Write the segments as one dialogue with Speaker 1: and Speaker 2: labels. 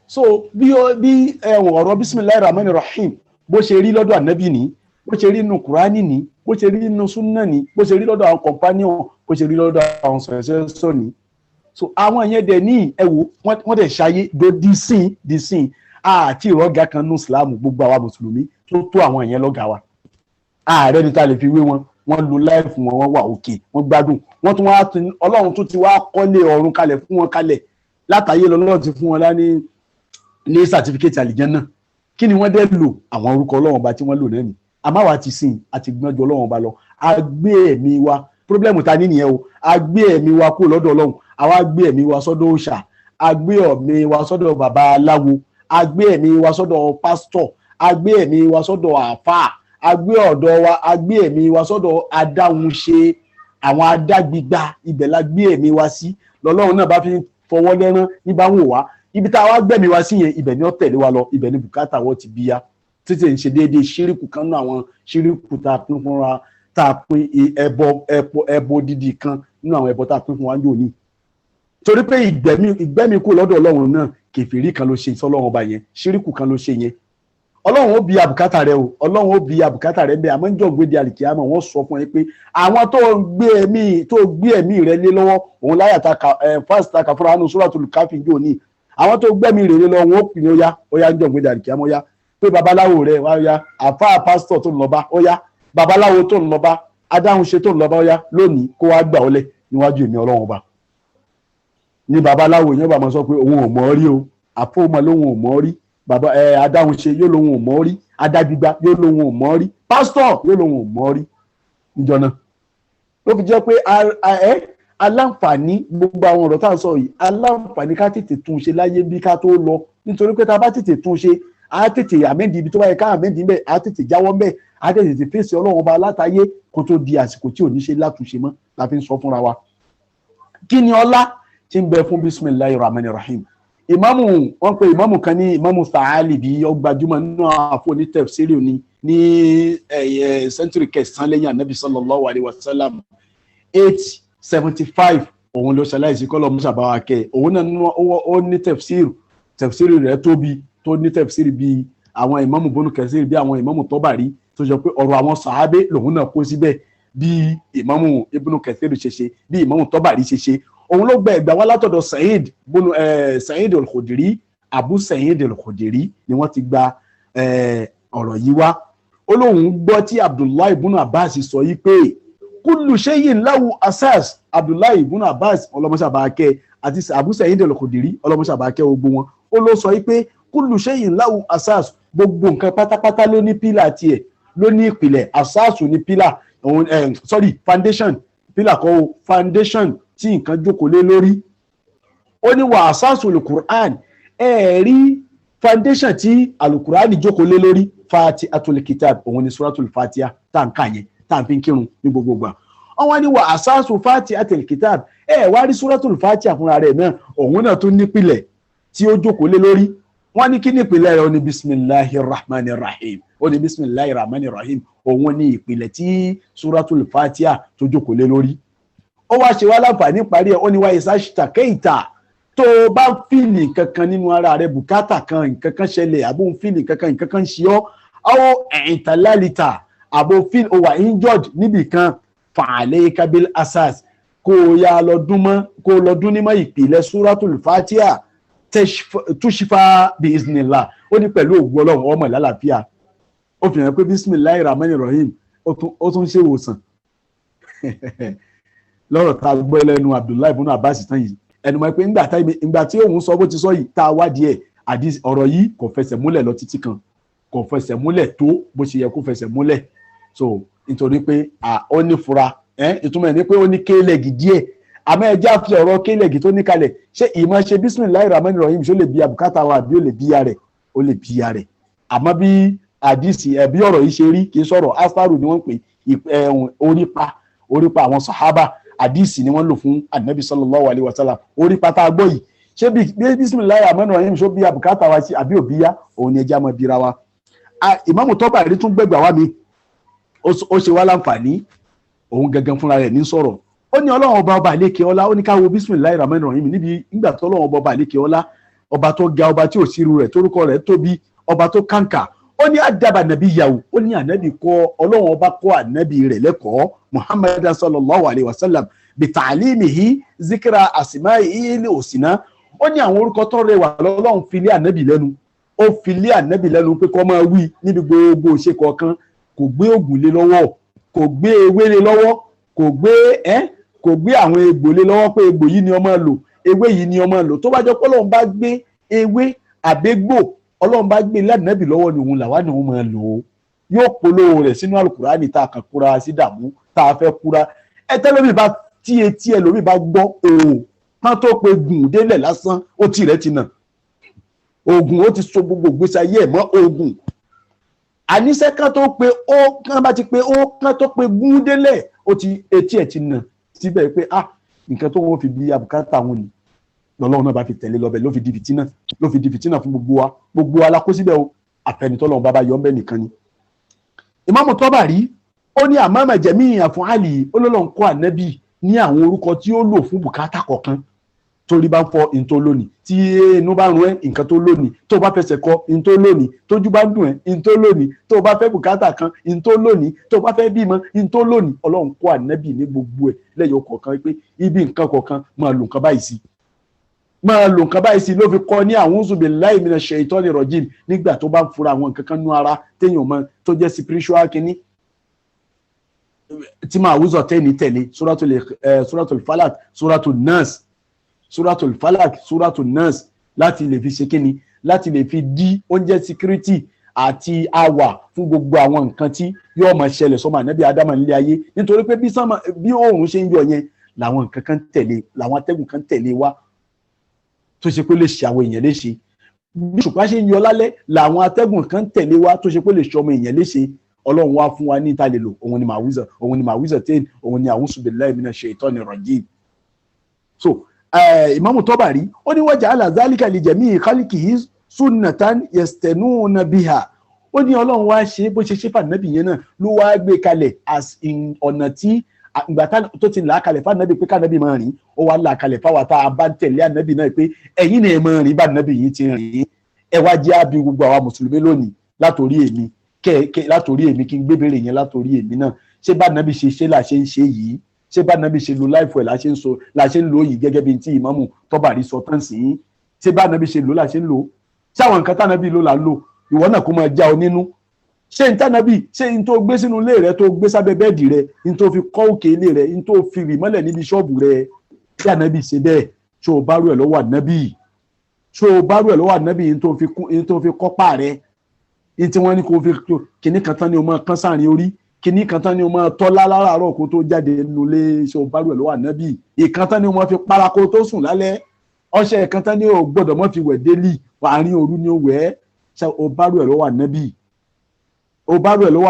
Speaker 1: so bí ọ̀rọ̀ bisimilahi rahman rahim bó ṣe rí lọ́dọ̀ ànábì ní bó ṣe rí nínú kùránì ní bó ṣe rí nínú súnnà ní bó ṣe rí lọ́dọ̀ àwọn companion bó ṣe rí lọ́dọ̀ àwọn sọ̀rọ̀sọ̀ ní. so àwọn yẹn dẹ̀ ní ẹ̀wò wọ́n dẹ̀ ṣayé di sin àti ìrọ́gà kan ní ìsìlámù gbogbo àwa mùsùlùmí tó àwọn yẹn lọ́gà wa. ààrẹ ni ta lè fi wé wọ́n lo láìfù wọn wọ́n wà òkè wọ́n gbádùn wọ́n tún wá ọlọ́run tún ti wá kọ́lé ọ̀run kalẹ̀ fún wọn kalẹ̀ látàyè lọ́lọ́run ti fún wọn láni ní certificate àlìjẹ́nnà kí ni wọ́n dẹ́ lò àwọn orúkọ ọlọ́run ọba tí wọ́n lò náà ni àmọ́ àwa ti sìn àti gbọ́njú ọlọ́run ọba lọ a gbé ẹ̀mí wa problem ta ní nìyẹn o a gbé ẹ̀mí wa kúrò lọ́dọ̀ ọlọ́run àwa gbé ẹ̀mí wa sọ́dọ̀ òòṣà a gbé ẹ̀mí wa sọ́dọ̀ bàbá aláwo a gbé ẹ̀mí wa sọ́dọ̀ pásítọ̀ a gbé ẹ̀mí wa sọ́dọ̀ àfáà a gbé ẹ̀mí wa sọ́dọ̀ adáhunṣe àwọn adágbígbá ibẹ̀ la gbé ẹ̀mí wa sí lọ́lọ́run náà bá fi fọwọ́ lẹ́rán nígbà wò wá ibi tá a wá gbẹ̀mí wa sí yẹn ibẹ̀ ni ó tẹ̀lé wa lọ ibẹ̀ ni bùkátà wọ́n ti bíyá títí ń ṣe déédéé ṣíríkù kan náà àwọn ṣíríkù tá a pín fúnra tá a pín ẹbọ dídì kan nínú àwọn ẹbọ tá a pín fún wa ní òní. torí pé ìgbẹ́mí kú lọ́dọ̀ ọlọ́run náà kèfèrí kan ló ṣe sọ́lọ́run ọba yẹn ṣíríkù kan ló ṣe yẹn ọlọ́run ó bi àbùkátà rẹ o ọlọ́run ó bi àbùkátà rẹ bẹ́ẹ̀ àmọ́ ń jọ gbé di àlìkíyàmọ̀ wọ́n sọ fún ẹ pé àwọn tó gbé ẹ̀mí rẹ lé lọ́wọ́ òun láyàtà fásitì kàfúrà hánú suratul káfí jò ní àwọn tó gbẹ́mí rẹ lé lọ́wọ́ wọn ó pè ní ó yá ń jọ gbé di àlìkíyàmọ̀ yá pé babaláwo rẹ wá yá àfáà pásítọ̀ tó ń lọ bá ó yá babaláwo tó ń lọ bá adáhunṣe tó ń lọ bá ó yá lónìí kó wá gbà ọlẹ níwájú èmi ọlọ́run ọba ní babaláwo yẹn bá mọ sọ pé òun ò mọ̀ rí o àfọwọ́mọ lóhun ò mọ̀ rí bàbá adáhunṣe yóò lóhun ò mọ̀ rí adágbígbá yóò lóhun ò mọ̀ rí pásítọ̀ yóò lóhun ò mọ̀ rí níjọ náà ló fi jẹ́ pé aláǹfààní gbogbo àwọn ọ̀rọ̀ tá à ń sọ yìí aláǹfààní ká tètè tún ṣe láyé bí ká tó lọ nítorí pé tá a bá tètè tún ṣe á tètè àmẹ́ndì ibi tó bá yẹ ká àmẹ́ndì ń bẹ̀ á tètè jáwọ́ ń bẹ̀ á tètè fèsì ọlọ́run ọba látàyé kó tó di àsìkò tí ò ní ṣe látúnṣe mọ́ la fi ń sọ fúnra wa. kí ni ọlá tí ń bẹ fún bismillahir rahmanir rahim ìmáàmù wọn pe ìmáàmù kan ní ìmáàmù Tha'alibi ó gbajúmọ̀ nínú àfọ ní tafsiri ní sẹ́ńtúrì kẹsàn-án lẹ́yìn anabi sallallahu alayhi wa sallam 875 òun ló ṣaláìsí kọ́lọ̀ musa báwa kẹ́ òun náà ó ní tafsiri rẹ̀ tóbi tó ní tafsiri bíi àwọn ìmáàmù Ibn Kathir bí àwọn ìmáàmù Tabari tó jọ pé ọ̀rọ̀ àwọn sàhábé lòun náà kó síbẹ̀ bí ìmáàmù Ibn Kathir ṣe ṣe bí ìmáàmù Tabari ṣe ṣe òun ló gba ẹgbàá wá látọ̀dọ̀ Sa'id al-Khudri Abu Sa'id al-Khudri ni wọ́n ti gba ọ̀rọ̀ yìí wá ó lóun gbọ́ tí Abdullahi ibn Abbas sọ yìí pé kullu shay'in lahu asas Abdullahi ibn Abbas ọlọ́mọṣàbàkẹ́ àti Abu Sa'id al-Khudri ọlọ́mọṣàbàkẹ́ gbogbo wọn ó ló sọ yìí pé kullu shay'in lahu asas gbogbo nǹkan pátápátá ló ní pílà tiẹ̀ ló ní ìpìlẹ̀ asasu ní pílà foundation pílà kọ́ foundation tí nǹkan jókòó lé lórí ó ní wà asasu alukur'an rí foundation tí alukur'an jókòó lé lórí Fatihatul Kitab òun ni suratul Fatiha tá à ń kà yẹn tá à ń fi kírun ní gbogbo gbà wọ́n ní wà asasu Fatihatul Kitab wá rí suratul Fatiha fúnra rẹ̀ náà òun náà tún nípìlẹ̀ tí ó jókòó lé lórí wọ́n ní kí ní ìpìlẹ̀ rẹ̀ ó ní bismillahir rahmanir rahim ó ní bismillahir rahmanir rahim òun ní ìpìlẹ̀ tí suratul Fatiha tó jókòó lé lórí ó wá ṣe wá láǹfààní parí ẹ̀ ó ní wáyé sáṣítà kéìtà tó bá fíìlì kankan nínú ara rẹ̀ bùkátà kan nǹkan kan ṣẹlẹ̀ àbó fíìlì kankan nǹkan kan ṣe ọ́ ọ́ ẹ̀ǹtàlálítà àbó fíìlì ó wà injured níbì kan fa'alayka kabil asas kó o yá lọ́dún nímọ̀ ìpìlẹ̀ suratul Fatiha túṣífà bí iznillah ó ní pẹ̀lú ògùn ọlọ́run ọmọ ìlàlàáfíà ó fi hàn pé bismillahir rahmanir rahim ó tún ṣe ìwòsàn lọ́rọ̀ tá a gbọ́ lẹ́nu Abdullahi ibn Abbas tán yìí ẹnu mọ́ pé ìgbà tí òun sọ bó ti sọ yìí tá a wádìí ẹ̀ àdìs ọ̀rọ̀ yìí kò fẹsẹ̀ múlẹ̀ lọ títí kan kò fẹsẹ̀ múlẹ̀ tó bó ṣe yẹ kó fẹsẹ̀ múlẹ̀ so nítorí pé ó ní fura ìtumọ̀ ẹ̀ ní pé ó ní kéèlẹ̀gì díẹ̀ àmọ́ ẹja fi ọ̀rọ̀ kéèlẹ̀gì tó ní kalẹ̀ ṣé ìmọ̀ ṣe bismillahir rahmanir rahim ṣó lè bí abùkátà wa àbí ó lè bíya rẹ̀ ó lè bíya rẹ̀ àmọ́ bí àdìsí ẹ̀bí ọ̀rọ̀ yìí ṣe rí kì í sọ̀rọ̀ asaru ni wọ́n pè orípa àwọn sàhábà àdìsí ni wọ́n lò fún anabi sallallahu alayhi wa sallam orípa tá a gbọ́ yìí ṣé bí bismillahir rahmanir rahim ṣó bí abùkátà wa sí àbí òbíyá òun ni ẹja mọ́ bíra wa. Ìmáàmù Tabari rí tún gbẹ̀gbà wá mi ó ṣe wá láǹfààní òun gangan fúnra rẹ̀ ní sọ̀rọ̀ ó ní ọlọ́run ọba àlékè ọlá ó ní ká wo bismillahir rahmanir rahim níbi nígbà tó ọlọ́run ọba àlékè ọlá ọba tó ga ọba tí ò sí irú rẹ̀ torúkọ rẹ̀ tóbi ọba tó kàǹkà ó ní àdàbà nàbí yàwó ó ní ànábì kọ́ ọlọ́run ọba kọ́ ànábì rẹ̀ lẹ́kọ̀ọ́ muhammad sallallahu alayhi wa sallam bitalimihi zikra asma'i ilé òsínà ó ní àwọn orúkọ tó rẹwà lọ́lọ́run fi lé ànábì lẹ́nu ó fi lé ànábì lẹ́nu pé kó máa wí níbi gbogbo òṣè kọ̀ọ̀kan kò gbé ògùn lé lọ́wọ́ kò gbé ewé lé lọ́wọ́ kò gbé àwọn egbò lé lọ́wọ́ pé egbò yìí ni ó máa lò ewé yìí ni ó máa lò tó bá jẹ́ pé ọlọ́run bá gbé ewé àbẹ́gbò ọlọ́run bá gbé lánàbì lọ́wọ́ ni òun làwa ni òun máa lò ó yóò polówó rẹ̀ sínú àlùkùránì tá a kàn kúra sí dààmú tá a fẹ́ kúra tẹ́lómi bá tí etí ẹ lómi bá gbọ́ kán tó pe gùn délẹ̀ lásán ó tì rẹ̀ ti nà oògùn ó ti so gbogbo ìgbésí ayé ẹ̀ mọ́ oògùn àníṣe kán tó pe ó kán bá ti pe ó kán tó pe gùn délẹ̀ ó ti etí ẹ̀ ti nà síbẹ̀ pé nǹkan tó wọ́n fi bí abùkátà wọn ni lọ́lọ́run náà bá fi tẹ̀lé lọ́bẹ̀ ló fi di fìtínà fún gbogbo wa la kó síbẹ̀ o àfẹnitọ́lọ́run bá yọ ọ́nbẹ́ nìkan ni. Ìmáàmù Tabari ó ní àmàmà jẹ̀mí àfún àlì olólùn kọ́ ànábì ní àwọn orúkọ tí ó lò fún bùkátà kọ̀ọ̀kan torí bá ń fọ ìntó lónìí tí inú bá ń rún ẹ nǹkan tó lónìí tó bá fẹsẹ̀ kọ ìntó lónìí tójú bá ń dùn ẹ ìntó lónìí tó bá fẹ́ bùkátà kan ìntó lónìí tó bá fẹ́ bímọ ìntó lónìí ọlọ́run kọ́ ànábì ní gbogbo ẹ̀ lẹ́yọ̀ kọ̀ọ̀kan pé ibi nǹkan kọ̀ọ̀kan máa lò nǹkan báyìí sí ló fi kọ́ ní a'udhu billahi minash shaitani rajim nígbà tó bá ń fura àwọn nǹkan kan nú ara téèyàn mọ tó jẹ́ spiritual kínní tí máa wúzọ̀ tẹ́ni tẹ̀lé suratul falak suratul nas láti lè fi ṣe kíni láti lè fi dí oúnjẹ security àti àwà fún gbogbo àwọn nǹkan tí yóò máa ṣẹlẹ̀ sọ́mọ ànábì ádámà nílé ayé nítorí pé bí oòrùn ṣe ń yọ yẹn làwọn nǹkan kan tẹ̀lé làwọn atẹ́gùn kan tẹ̀lé wá tó ṣe pé lè ṣe àwọn èèyàn léṣe bí ṣùpá ṣe ń yọ lálẹ́ làwọn atẹ́gùn kan tẹ̀lé wá tó ṣe pé lè ṣe ọmọ èèyàn léṣe ọlọ́run wá fún wa ní ìta lè lò òun ni màwíza tẹ́ẹ̀n òun ni a'udhu billahi minash shaitani rajim. So Ìmáàmù Tabari ó ní waja'ala dhalika li jami'i khalqihi sunnatan yastanuna biha ó ní ọlọ́run wá ṣe bó ṣe ṣe fànàbì yẹn náà ló wá gbé kalẹ̀ as in ọ̀nà tí ìgbà tó ti là á kalẹ̀ fànàbì pé kànàbì máa rìn ó wá là á kalẹ̀ fáwọn tá a bá tẹ̀lé ànàbì náà pé ẹ̀yin ni ẹ̀ máa rìn bá ànàbì yìí ti rìn ẹ wá jẹ́ àbí gbogbo àwa mùsùlùmí lónìí látòrí èmi kí n gbé bèrè yẹn látòrí èmi náà ṣé bá nàbì ṣe là ṣe ń ṣe yìí ṣé bá nàbì ṣe lo láìfọ ẹ la ṣe ń lo yìí gẹ́gẹ́ bí tí Ìmáàmù Tabari sọ tán sí ṣé bá nàbì ṣe lo la ṣe ń lo ṣáwọn nǹkan tánàbì ló là ń lò ìwọ náà kó máa já ọ nínú ṣé n tánàbì ṣé n tó gbé sínú ilé rẹ tó gbé sábẹ́ bẹ́ẹ̀dì rẹ n tó fi kọ́ òkè ilé rẹ n tó fi rì mọ́lẹ̀ níbi ṣọ́ọ̀bù rẹ ṣé ànábì ṣe bẹ́ẹ̀ ṣé o bá rú ẹ̀ lọ́wọ́ ànábì n tó fi kọ́pà rẹ ní tí wọ́n ní kó fi kíní kan tán ni o máa kán sáàrin orí kíní kan tán ni o máa tọ́lá láràárọ̀ kó tó jáde nulẹ̀ ṣe o bá rú ẹ̀ lọ́wọ́ ànábì ìkan tán ni o máa fi para kó tó sùn lálẹ́ ọṣẹ ìkan tán ni o gbọ́dọ̀ mọ́ fi wẹ̀ délì àárín òru ni o wẹ̀ ṣe o bá rú ẹ̀ lọ́wọ́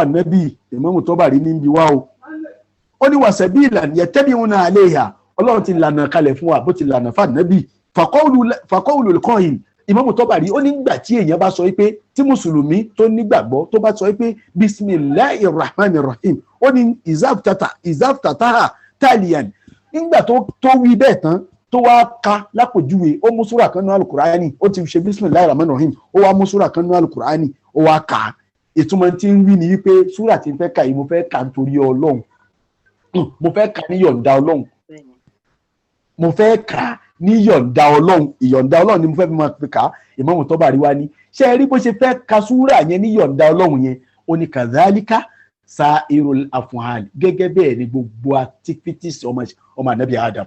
Speaker 1: ànábì Ìmáàmù Tabari níbi wá o ó ní wàṣẹ bí ìlànà yẹtẹ́bí wọn náà lè yà ọlọ́run ti lànà kalẹ̀ fún wa bó ti lànà fún ànábì fàkọ́wùlù kọ́yìn Ìmáàmù Tabari ó nígbà tí èèyàn bá sọ pé tí mùsùlùmí tó nígbàgbọ́ tó bá sọ pé bismillahir rahmanir rahim ó ní ìzáfùtàtà taliyan nígbà tó wí bẹ́ẹ̀ tán tó wá ka lápòjúwe ó mú súrà kan nínú alukurani ó ti ṣe bismillahir rahmanir rahim ó wá mú súrà kan nínú alukurani ó wá kà á ìtumọ̀ tí ń wí ni wípé súrà tí ń fẹ́ kà yìí mo fẹ́ kà nítorí ọlọ́run mo fẹ́ kà ní yọ̀ǹda ọlọ́run mo fẹ́ kà ní yọ̀ǹda ọlọ́run ìyọ̀ǹda ọlọ́run ni mo fẹ́ fi máa fi kà á Ìmáàmù Tabari wá ní ṣé ẹ rí bó ṣe fẹ́ ka súrà yẹn ní yọ̀ǹda ọlọ́run yẹn ó ní kadhalika sa'irul af'al gẹ́gẹ́ bẹ́ẹ̀ ni gbogbo activities ọmọ ànábì Adam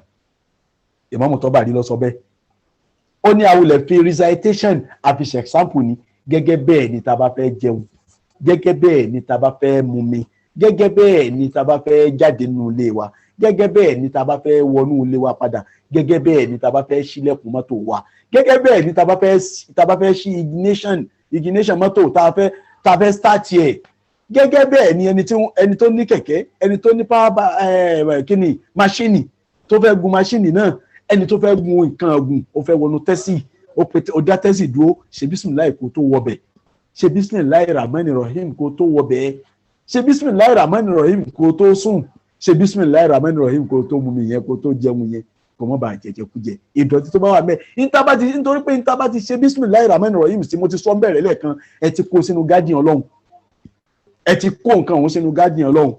Speaker 1: Ìmáàmù Tabari lọ sọ bẹ́ẹ̀ ó ní àwùlẹ̀ fi recitation àfiṣe example ni gẹ́gẹ́ bẹ́ẹ̀ ni tá bá fẹ́ jẹun gẹ́gẹ́ bẹ́ẹ̀ ni tá bá fẹ́ mumi gẹ́gẹ́ bẹ́ẹ̀ ni tá bá fẹ́ jáde nínú ilé wa gẹ́gẹ́ bẹ́ẹ̀ ni tá bá fẹ́ wọnú ilé wa padà gẹ́gẹ́ bẹ́ẹ̀ ni tá bá fẹ́ ṣílẹ̀kùn mọ́tò wa gẹ́gẹ́ bẹ́ẹ̀ ni tá bá fẹ́ ṣí ignition mọ́tò tá fẹ́ start ẹ̀ gẹ́gẹ́ bẹ́ẹ̀ ni ẹni tó ní kẹ̀kẹ́ ẹni tó ní kíni máṣíìnì tó fẹ́ gun máṣíìnì náà ẹni tó fẹ́ gun nǹkan ọ̀gùn ó fẹ́ wọnú tẹ́sì ó dá tẹ́sì dúró ṣe bísímìláì kó tó wọbẹ̀ ṣe bísímìláì ràmánì rọ̀hìm kó tó wọbẹ̀ ṣe bísímìláì ràmánì rọ̀hìm kó tó sùn ṣe bismillahir rahmanir rahim kó tó mú mi yẹn kó tó jẹun yẹn kó mọ́ bá jẹjẹkújẹ ìdọ̀tí tó bá wà mẹ́ẹ̀ nítorí pé níta bá ti ṣe bismillahir rahmanir rahim sí mo ti sọ bẹ̀rẹ̀ lẹ́ẹ̀kan ẹ ti kó sínú gádìn ọlọ́run ẹ ti kó nǹkan òun sínú gádìn ọlọ́run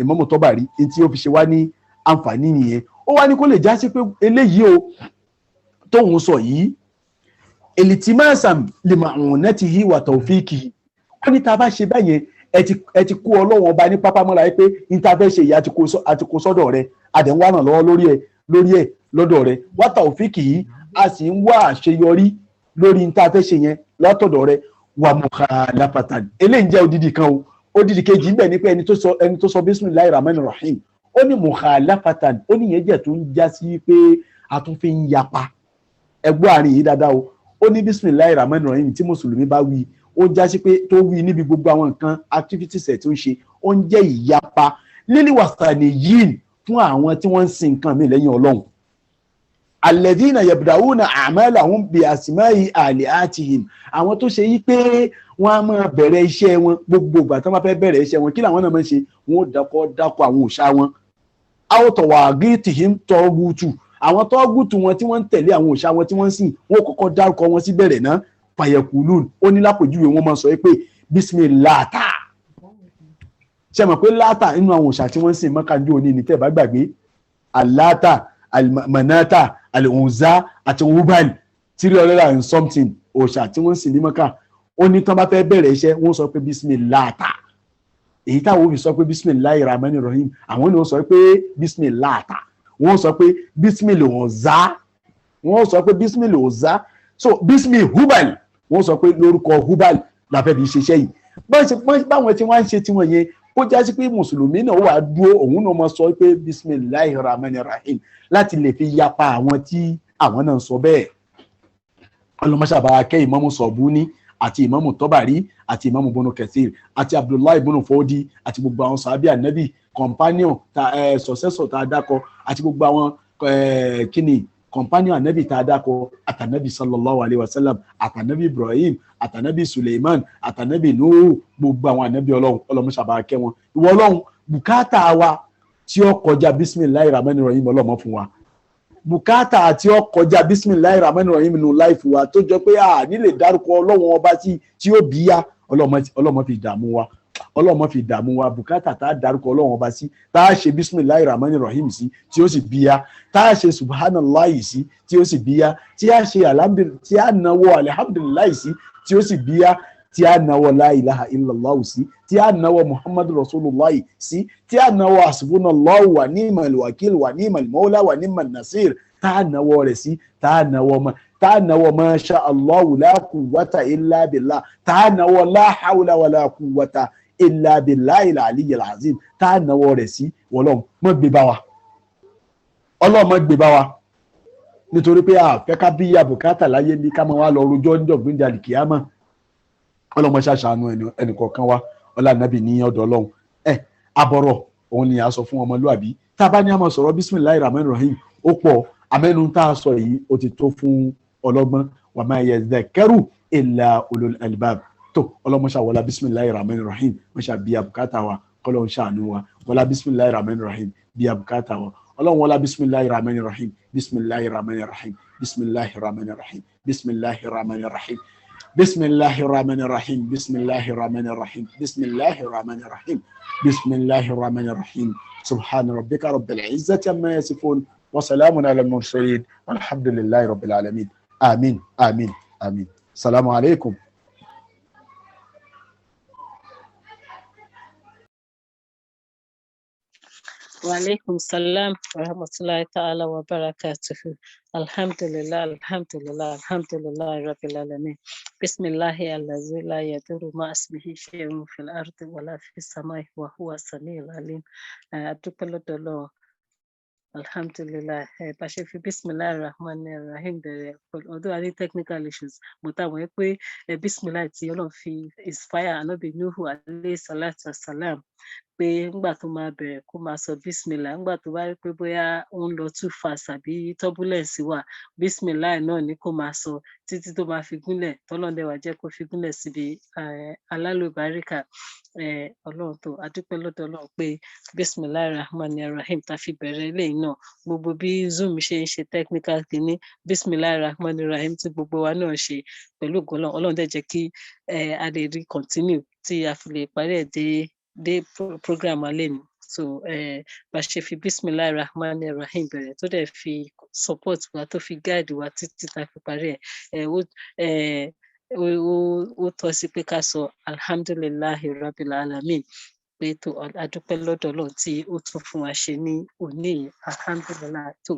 Speaker 1: Ìmámù Tọ́bàrí tí ó fi ṣe wá ní àǹfààní nìyẹn ó wá ní kó lè já sí pé eléyìí o tóun sọ yìí elitimasam limaunatihi wa tawfiqihi ó ní tá a bá ṣe báyẹn ẹ ti kó ọlọ́run ọba ní pápá mọ́ra pé níta fẹ́ ṣe ìyá àti kó sọ́dọ̀ rẹ àdéhùn wà ràn lọ́wọ́ lórí ẹ̀ lọ́dọ̀ rẹ wa tawfiqihi a sì ń wá àṣeyọrí lórí níta fẹ́ ṣe yẹn lọ́tọ̀dọ̀ rẹ wa mukhalafatan eléyìí jẹ́ odidi kan o odidi kejì ń bẹ ní pé ẹni tó sọ bismillahir rahmanir rahim ó ní mukhalafatan ó ní yẹn jẹ́ tó ń já sí pé a tún fi ń yapa ẹgbọ́ àárín yìí dáadáa o ó ní bismillahir rahmanir rahim tí mùsùlùmí bá wí ó já sí pé tó wí níbi gbogbo àwọn nǹkan activities ẹ̀ tó ń ṣe ó ń jẹ́ ìyapa lílì wàsàní yìí fún àwọn tí wọ́n ń sin nǹkan mi lẹ́yìn ọlọ́run alladhina yabda'una a'malahum bi asma'i alihatihim àwọn tó ṣe yí pé wọ́n á máa bẹ̀rẹ̀ iṣẹ́ wọn gbogbo ìgbà tó máa fẹ́ bẹ̀rẹ̀ iṣẹ́ wọn kí làwọn náà máa ń ṣe wọ́n ó dákọ̀ àwọn òòṣà wọn awtawagitihim tọ́gùtù àwọn tọ́gùtù wọn tí wọ́n ń tẹ̀lé àwọn òòṣà wọn tí wọ́n ń sìn wọ́n kọ́kọ́ dárúkọ wọn sí bẹ̀rẹ̀ náà fàyẹ̀kùlùn ó ní lápèjúwe wọn máa sọ pé bísímìláàtà ṣe mọ̀ pé láàtà inú àwọn òòṣà tí wọ́n ń sìn mọ́kàndé òní ní tẹ́ bá gbàgbé aláàtà almanata alunza àti wubal 300 and something òòṣà tí wọ́n ń sìn ní mọ́kà ó ní tán bá fẹ́ bẹ̀rẹ̀ iṣẹ́ wọ́n sọ pé bísímìláàtà èyí táwọn òbí sọ pé bísímìláì rahmanir rahim àwọn ni wọ́n sọ pé bísímìláàtà wọ́n sọ pé bísímìlòzá wọ́n sọ pé bísímìlòzá so bísímì hubal wọ́n sọ pé lórúkọ hubal la fẹ́ fi ṣiṣẹ́ yìí báwọn tí wọ́n ń ṣe tiwọn yẹn ó já sí pé mùsùlùmí náà wà dúró òun náà máa sọ pé bísímìláì rahmanir rahim láti lè fi yapa àwọn tí àwọn náà sọ bẹ́ẹ̀ ọlọmọṣàbà kẹ́ Ìmámù Sọ̀búní àti Ìmámù Tọ́bàrí àti Ìmámù Ibn Kathir àti Abdullahi ibn Fodi àti gbogbo àwọn sàhábì ànábì companion successor tá a dákọ àti gbogbo àwọn companion ànábì tá a dákọ àtànábì sallallahu alayhi wa sallam àtànábì Ibrahim àtànábì Suleiman àtànábì Nuhu gbogbo àwọn ànábì ọlọ́run ọlọ́mọṣàbà kẹ́ wọn ìwọ ọlọ́run bùkátà wa tí ó kọjá bismillahir rahmanir rahim ọlọ́mọ fún wa bùkátà àti ọkọjá bismillahir rahmanir rahim nínú láìfù wa tó jọ pé nílè dárúkọ ọlọ́wọ́n ọba tí ó bí yá ọlọ́mọ fi dààmú wa bùkátà tá a dárúkọ ọlọ́wọ́n ọba sí tá a ṣe bismillahir rahmanir rahim sí tí ó sì bí yá tá a ṣe subhanallahi sí tí ó sì bí yá tí a ṣe tí a náwó alhamdulillahi sí tí ó sì bí yá tí a náwó la ilaha illallah sí tí a náwó muhammadu rasulullah sí tí a náwó asbunallahu wa ni'mal wakil wa ni'mal mawla wa ni'mal nasir tá a náwó rẹ̀ sí tá a náwó ma sha allahu la quwwata illa billah tá a náwó la hawla wa la quwwata illa billahi al-aliyyil azim tá a náwó rẹ̀ sí wọlọ́n mọ́ gbé bá wa ọlọ́run mọ́ gbé bá wa nítorí pé fẹ́ ká bí abùkátà láyé ní ká máa wá lọ rojọ́ níjọ̀gbìn jalè kìámà ọlọ́mọ ṣàṣàánú ẹnìkọ̀ọ̀kan wa ọlànàbì ní ọ̀dọ̀ ọlọ́run àbọ̀rọ̀ òun ni a sọ fún ọmọlúàbí tá a bá ní a máa sọ̀rọ̀ bismillahir rahmanir rahim ó pọ̀ amẹ́nu tá a sọ yìí ó ti tó fún ọlọ́gbọ́n wa ma yadhakkaru illa ulul albab tó ọlọ́mọ ṣàwọlá bismillahir rahmanir rahim wọ́n ṣàbí abùkátà wa ọlọ́run ṣàánú wa wọlá bismillahir rahmanir rahim bí abùkátà wa ọlọ́run wọlá bismillahir rahmanir rahim bismillahir rahmanir rahim bismillahir rahmanir rahim bismillahir rahmanir rahim بسم الله الرحمن الرحيم بسم الله الرحمن الرحيم بسم الله الرحمن الرحيم بسم الله الرحمن الرحيم سبحان ربك رب العزة عما يصفون وسلام على المرسلين والحمد لله رب العالمين آمين آمين آمين السلام عليكم.
Speaker 2: وعليكم السلام ورحمة الله تعالى وبركاته. الحمد لله الحمد لله الحمد لله رب العالمين. بسم الله الذي لا يضر مع اسمه شيء في الأرض ولا في السماء وهو السميع العليم. أدوبل دلو الحمد لله. باشا في بسم الله الرحمن الرحيم. Although any technical issues, but I want to بسم الله تيولون في inspire Ànábì Nuhu alayhi salatu wassalam. pé ńgbà tó máa bẹ̀rẹ̀ kó máa sọ bísímìlà, ńgbà tó bá rí pé bóyá ó ń lọ too fast àbí turbulence wà, bísímìlà náà ni kó máa sọ títí tó máa fi gúnlẹ̀, tọ́lọ́run dẹ̀ wá jẹ́ kó fi gúnlẹ̀ síbi alálùbáríkà. Ọlọ́run tó, a dúpẹ́ lọ́dọ̀ Ọlọ́run pé Bismillahir Rahmanir Rahim tá fi bẹ̀rẹ̀ eléyìí náà, gbogbo bí Zoom ṣe ń ṣe technical kìíní, Bismillahir Rahmanir Rahim tí gbogbo wa náà ṣe pẹ̀lú ògo Ọlọ́run, Ọlọ́run dẹ̀ jẹ́ kí a lè rí continue tí a fi lè parí ẹ̀ dé program alẹ́ ni. So bá ṣe fi Bismillahir Rahmanir Rahim bẹ̀rẹ̀ tó dẹ̀ fi support wa tó fi guide wa títí tá fi parí ẹ̀, ó tọ́ sí pé ká sọ alhamdulillahi rabbil alamin, pé tó a dúpẹ́ lọ́dọ̀ Ọlọ́run tí ó tún fún wa ṣe ní òní yìí, alhamdulillah. tó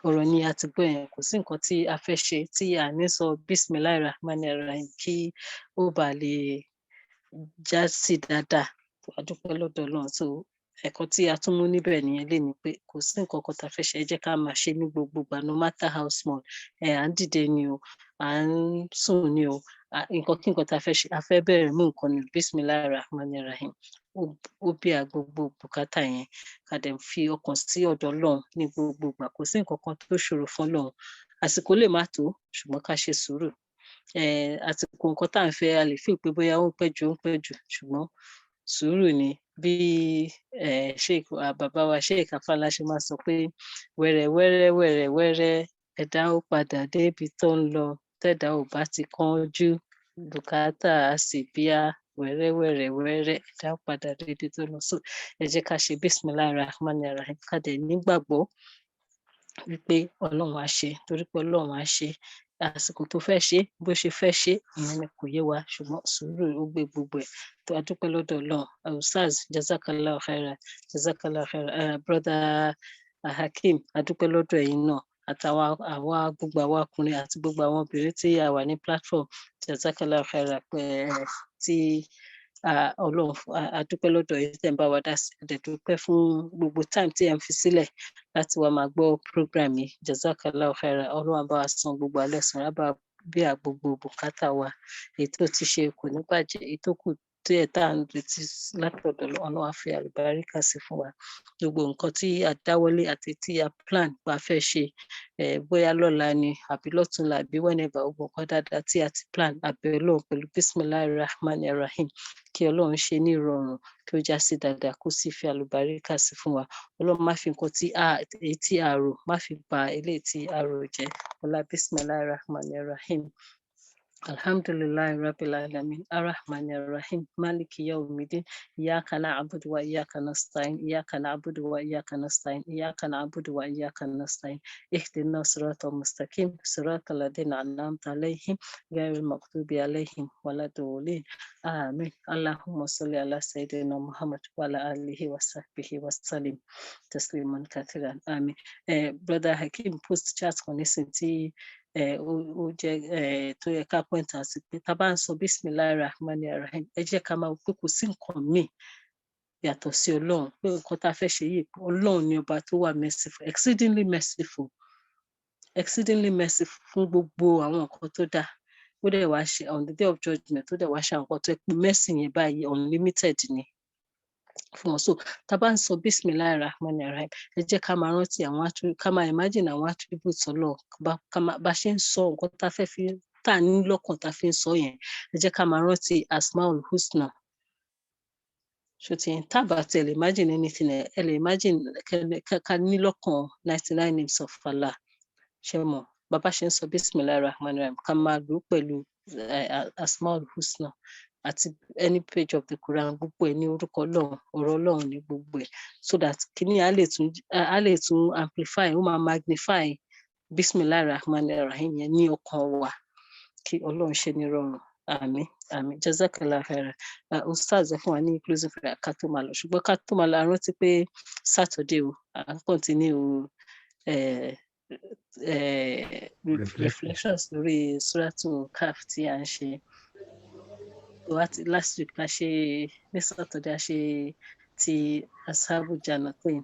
Speaker 2: ọ̀rọ̀ ni a ti gbọ́ yẹn, kò sí nǹkan tí a fẹ́ ṣe tí a ní sọ Bismillahir Rahmanir Rahim kí ó bá lè já sí dáadáa. A dúpẹ́ lọ́dọ̀ Ọlọ́run. tó ẹ̀kọ́ tí a tún mú níbẹ̀ nìyẹn lé ní pé kò sí nǹkan kan tá fẹ́ ṣe, ẹ jẹ́ ká máa ṣe ní gbogbo ìgbà, no matter how small. À ń dìde ni o, à ń sùn ni o, nǹkan kí nǹkan tá fẹ́ ṣe, a fẹ́ bẹ̀rẹ̀ mú nǹkan ni Bismillahir Rahmanir Rahim, ó bí a gbogbo bùkátà yẹn, ká dẹ̀ fi ọkàn sí ọ̀dọ̀ Ọlọ́run ní gbogbo ìgbà. Kò sí nǹkan kan tó ṣòro fún Ọlọ́run. Àsìkò lè má tó, ṣùgbọ́n ká ṣe sùúrù. Àsìkò nǹkan tá à ń fẹ́, a lè feel pé bóyá ó ń pẹ́ jù, ṣùgbọ́n sùúrù ni. Bí bàbá wa Sheikh Afala ṣe máa sọ pé wẹ́rẹ́ ẹ̀dá ó padà débi tó ń lọ, tẹ́dá ò bá ti kánjú, bùkátà á sì bíá, wẹ́rẹ́ ẹ̀dá ó padà débi tó lọ. So ẹ jẹ́ ká ṣe Bismillahir Rahmanir Rahim, ká dẹ̀ nígbàgbọ́ wípé Ọlọ́run á ṣe, torí pé Ọlọ́run á ṣe. Àsìkò tó fẹ́ ṣe, bó ṣe fẹ́ ṣe, ìyẹn ni kò yé wa, ṣùgbọ́n sùúrù ó gbé gbogbo ẹ̀. tó a dúpẹ́ lọ́dọ̀ Ọlọ́run. Ustaz, jazakallah khairan, brother Hakeem, a dúpẹ́ lọ́dọ̀ ẹ̀yin náà, àtàwọn gbogbo àwa ọkùnrin àti gbogbo àwọn obìnrin tí a wà ní platform, jazakallah khairan, tí Ọlọ́run, a dúpẹ́ lọ́dọ̀ yín tẹ́ ń bá wa dá sí, a dẹ̀ dúpẹ́ fún gbogbo time tí ẹ ń fi sílẹ̀ láti wá máa gbọ́ program yìí, jazakallah khairan. Ọlọ́run bá wa san gbogbo alẹ́ sàn, á bá bí gbogbo bùkátà wa, èyí tó ti ṣe kò ní bàjẹ́, èyí tó kù tí ẹ̀ tá à ń retí látọ̀dọ̀ Ọlọ́run á fi àlùbáríkà sí fún wa. Gbogbo nǹkan tí a dáwọ́lé àti tí a plan pa fẹ́ ṣe, bóyá lọ́la ni àbí lọ́túnla àbí whenever, gbogbo nǹkan dáadáa tí a ti plan, àbẹ̀ Ọlọ́run pẹ̀lú Bismillahir Rahmanir Rahim, kí Ọlọ́run ṣe ní ìrọ̀rùn, kí ó já sí dáadáa, kó sì fi àlùbáríkà sí fún wa. Ọlọ́run má fi nǹkan tí a rò, má fi ba eléyìí tí a rò jẹ́. Ọlá Bismillahir Rahmanir Rahim. Alhamdulillahi Rabbil Alamin, Ar-Rahmanir Rahim, Maliki Yawmiddin, Iyyaka na'budu wa iyyaka nasta'in, Iyyaka na'budu wa iyyaka nasta'in, Iyyaka na'budu wa iyyaka nasta'in, Ihdinas siratal mustaqim, siratal ladzina an'amta alaihim, ghayril maghdubi alaihim waladdallin. Amin. Allahumma salli ala Sayyidina Muhammad wa ala alihi wa sahbihi wa sallim tasliman kathiran. Amin. Brother Hakeem post chat kan nísìn tí ó jẹ́ tó yẹ ká point out pé tá bá ń sọ Bismillahir Rahmanir Rahim, ẹ jẹ́ ká máa wò pé kò sí nǹkan míì yàtọ̀ sí Ọlọ́run, pé nǹkan tá fẹ́ ṣe yìí, Ọlọ́run ni ọba tó wà merciful, exceedingly merciful fún gbogbo àwọn nǹkan tó dá. Ó dẹ̀ wá ṣe on the day of judgment, ó dẹ̀ wá ṣe àwọn nǹkan tó yẹ pé mercy yẹn báyìí unlimited ni fún wọn. So tá bá ń sọ Bismillahir Rahmanir Rahim, ẹ jẹ́ ká máa rántí ká máa imagine àwọn attributes Ọlọ́run, bá ṣe ń sọ nǹkan tá fẹ́ fi tá ní lọ́kàn tá fi ń sọ yẹn, ẹ jẹ́ ká máa rántí Asmaul Husna. Ṣòtìyẹn tá bá tẹ̀ lè imagine anything, ẹ lè imagine ká ní lọ́kàn 99 names of Allah. Ṣé mọ̀, bàbá ṣe ń sọ Bismillahir Rahmanir Rahim, ká máa lò pẹ̀lú Asmaul Husna àti any page of the Quran, gbogbo ẹ̀ ní orúkọ Ọlọ́run, ọ̀rọ̀ Ọlọ́run ní gbogbo ẹ̀, so that kíní a lè tún amplify, ó máa magnify Bismillahir Rahmanir Rahim yẹn ní ọkàn wa, kí Ọlọ́run ṣe ní rọrùn. Àmín. Jazakallah khairan. Ustaz ẹ fún wa ní closing prayer ká tó máa lọ, ṣùgbọ́n ká tó máa lọ, a rántí pé Saturday à ń continue reflections lórí Suratul Kahf tí à ń ṣe. Last week a ṣe ní Saturday, a ṣe ti Ashabu Jannatain.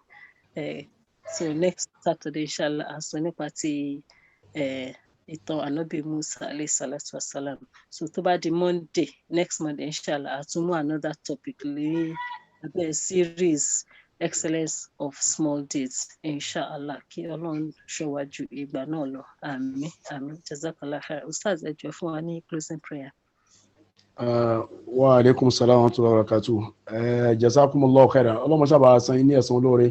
Speaker 2: So next Saturday inshallah a sọ nípa ti ìtàn Ànábì Musa alayhi salatu wassalam. So tó bá di Monday, next Monday inshallah, a tún mú another topic abẹ́ series excellence of small deeds inshallah kí Ọlọ́run ṣọ́wájú ìgbà náà lọ àmín àmín jazakallah khair. Ustaz ẹ jọ̀ọ́ fún wa ní closing prayer.
Speaker 1: Wa alaikum salam wa rahmatullahi wa barakatuh. Jazakumullahu khairan. Ọlọ́mọ sábà san ní ẹ̀san olóore.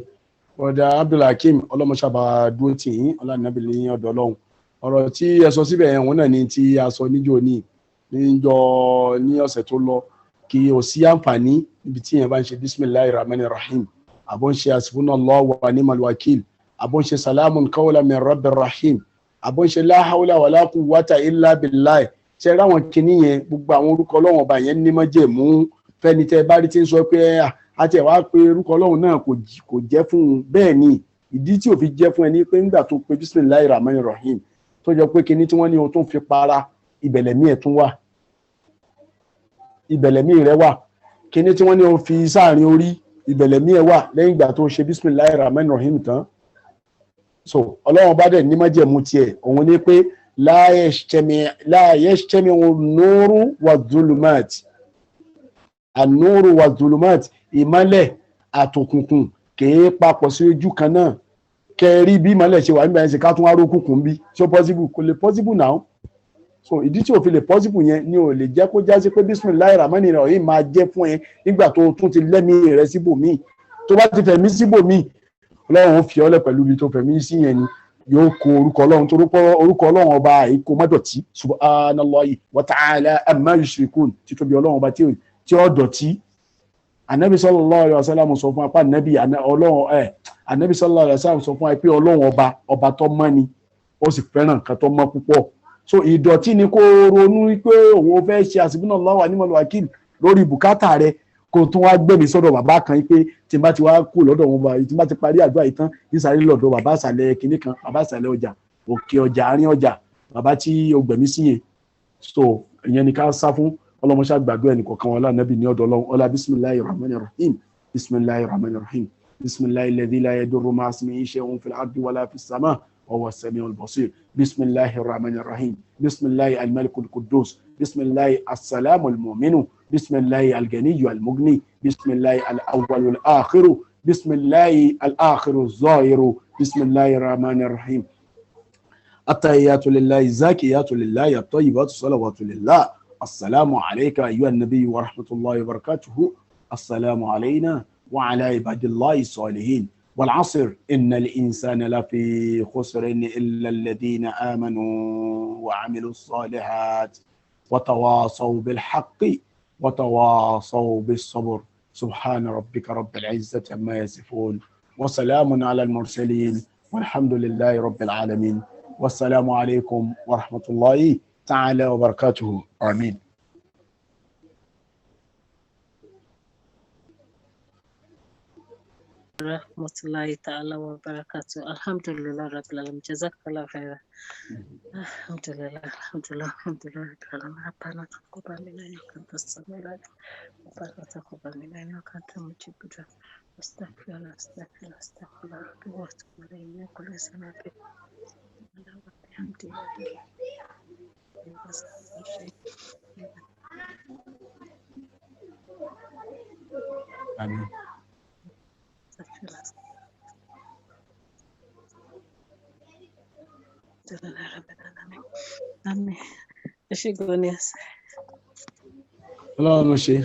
Speaker 1: Ọ̀dà Abdulhakeem ọlọ́mọ sábà dúró tì yín ọlànàbí ní ọ̀dọ̀ Ọlọ́run. Ọ̀rọ̀ tí ẹ sọ síbẹ̀ yẹn òun náà ni tí a sọ níjọ́ ní ọ̀sẹ̀ tó lọ kí o sí àǹfààní níbi tí yẹn bá ń ṣe bismillahir rahmanir rahim àbọ̀ ń ṣe hasbunallahu wa ni'mal wakil àbọ̀ ń ṣe salamun qawlan min rabbir rahim àbọ̀ ń ṣe la hawla wala quwwata illa billah. Ṣe ráwọn kinní yẹn gbogbo àwọn orúkọ Ọlọ́run ọba yẹn ní májẹ̀mú fẹ́ni tẹ́ bá rí tí ń sọ pé àti ẹ̀ wá pé orúkọ Ọlọ́run náà kò jẹ́ fún un bẹ́ẹ̀ ni ìdí tí ò fi jẹ́ fún ẹni pé nígbà tó pe bismillahir rahmanir rahim tó jọ pé kinní tí wọ́n ní o tún fi para ìbẹ̀lẹ̀mí ẹ̀ tún wà ìbẹ̀lẹ̀mí rẹ̀ wà kinní tí wọ́n ní o fi sáàrin orí ìbẹ̀lẹ̀mí ẹ̀ wà lẹ́yìn ìgbà tó ṣe bismillahir rahmanir rahim tán. So Ọlọ́run bá dẹ̀ ní májẹ̀mú tiẹ̀ òun ní pé la yajtami an-nuru wa-dhulumat an-nuru wa-dhulumat ìmọ́lẹ̀ àtòkùnkùn kìí papọ̀ sí ojú kan náà kẹrí bí ìmọ́lẹ̀ ṣe wà nígbà yẹn ṣe ká tún wá rókùnkùn bí ṣé ó possible kò lè possible now. So ìdí tí ò fi lè possible yẹn ni ò lè jẹ́ kó jásí pé bismillahir rahmanir rahim máa jẹ́ fún ẹ nígbà tó tún ti lẹ́mí rẹ síbòmíì tó bá ti fẹ̀mí síbòmíì Ọlọ́run fi ọ́lẹ̀ pẹ̀lú ibi tó fẹ̀mí sí yẹn ni yóò kó orúkọ Ọlọ́run tó orúkọ Ọlọ́run ọba àìkó mọ́dọ̀tí subhanallahi wa ta'ala amma yushrikun títóbi Ọlọ́run ọba tí ó dọ̀tí. Ànábì sallallahu alaihi wasallam sọ fún apá ànábì sallallahu alaihi wasallam sọ fún pé Ọlọ́run ọba tó mọ́ ni ó sì fẹ́ràn nǹkan tó mọ́ púpọ̀. So ìdọ̀tí ni kó ronú pé òun fẹ́ ṣe hasbunallahu wa ni'mal wakil lórí bùkátà rẹ kó tún wá gbẹ̀mí sọ́dọ̀ bàbá kan pé tí n bá ti wá kú lọ́dọ̀ wọn bá tí n bá ti parí àdúrà yìí tán ní sáré lọ́dọ̀ bàbá àṣàlẹ̀ kinní kan bàbá àṣàlẹ̀ ọjà òkè ọjà àárín ọjà bàbá tí o gbẹ̀mí sí yẹn. So ìyẹn ni ká sá fún ọlọ́mọṣá gbàgbé ẹnì kọ̀ọ̀kan wọn lánàbì ní ọ̀dọ̀ Ọlọ́run ọlá bismillahir rahmanir rahim bismillahir rahmanir rahim bismillahil ladhi la yadurru ma'a ismihi shay'un fil ardi wala fis sama' وهو السميع البصير بسم الله الرحمن الرحيم بسم الله الملك القدوس بسم الله السلام المؤمن بسم الله الغني المغني بسم الله الأول والآخر بسم الله الآخر الظاهر بسم الله الرحمن الرحيم التحيات لله الزاكيات لله الطيبات الصلوات لله السلام عليك أيها النبي ورحمة الله وبركاته السلام علينا وعلى عباد الله الصالحين والعصر إن الإنسان لفي خسر إلا الذين آمنوا وعملوا الصالحات وتواصوا بالحق وتواصوا بالصبر سبحان ربك رب العزة عما يصفون وسلام على المرسلين والحمد لله رب العالمين والسلام عليكم ورحمة الله تعالى وبركاته آمين.
Speaker 2: Rahmatullahi ta'ala wa barakatuh. Alhamdulillah rabbil alamin. Jazakallah khairan. Alhamdulillah, alhamdulillah, alhamdulillah. Rabbana taqabbal minna innaka antas samiul alim. Rabbana taqabbal minna innaka antal mujibud du'a. Astaghfirullah, astaghfirullah, astaghfirullah. Wa atubu ilayhi min kulli sanati.
Speaker 1: Amin.
Speaker 2: Amin. Ṣé gan ni ẹsẹ̀?
Speaker 1: Ọlọ́run ṣe.